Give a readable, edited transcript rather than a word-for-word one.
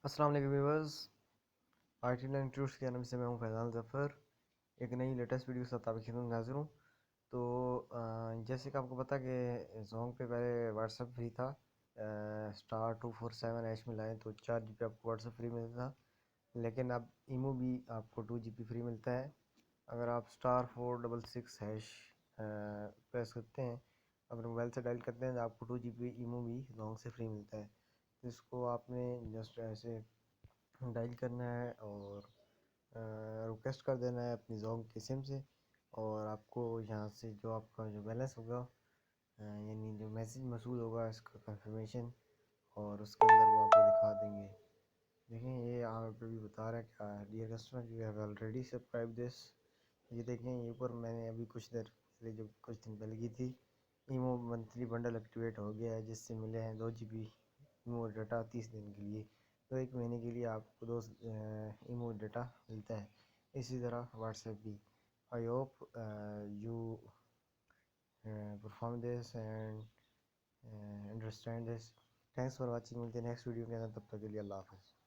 السلام علیکم viewers, I T line institutes کے نام سے میں ہوں فیضان ظفر، ایک نئی لیٹسٹ ویڈیو کے ساتھ آپ کی خدمت میں حاضر ہوں۔ تو جیسے کہ آپ کو پتا کہ زونگ پہ پہلے واٹس ایپ فری تھا، *247# میں لائیں تو 4 GB آپ کو واٹس ایپ فری ملتا تھا، لیکن اب ایمو بھی آپ کو 2 GB فری ملتا ہے۔ اگر آپ *466# پریس کرتے ہیں، اپنے موبائل سے ڈائل کرتے ہیں تو آپ کو 2 GB ایمو بھی زونگ سے فری ملتا ہے۔ اس کو آپ نے جسٹ ایسے ڈائل کرنا ہے اور ریکویسٹ کر دینا ہے اپنی زونگ کی سم سے، اور آپ کو یہاں سے جو آپ کا جو بیلنس ہوگا، یعنی جو میسیج موصول ہوگا اس کا کنفرمیشن، اور اس کے اندر وہ آپ کو دکھا دیں گے۔ دیکھیں یہ یہاں پہ بھی بتا رہا ہے کہ dear customer you have already subscribe this. یہ دیکھیں یہ اوپر میں نے ابھی کچھ دیر پہلے جو کچھ دن پہلے کی تھی، ایمو منتھلی بنڈل ایکٹیویٹ ہو گیا ہے، جس سے ملے ہیں 2 GB ایمو ڈیٹا 30 دن کے لیے، تو 1 مہینے کے لیے آپ کو 2 ایمو ڈیٹا ملتا ہے۔ اسی طرح واٹس ایپ بھی۔ I hope you perform this and understand this. Thanks for watching, ملتے ہیں نیکسٹ ویڈیو کے اندر، تب تک کے لیے اللہ حافظ۔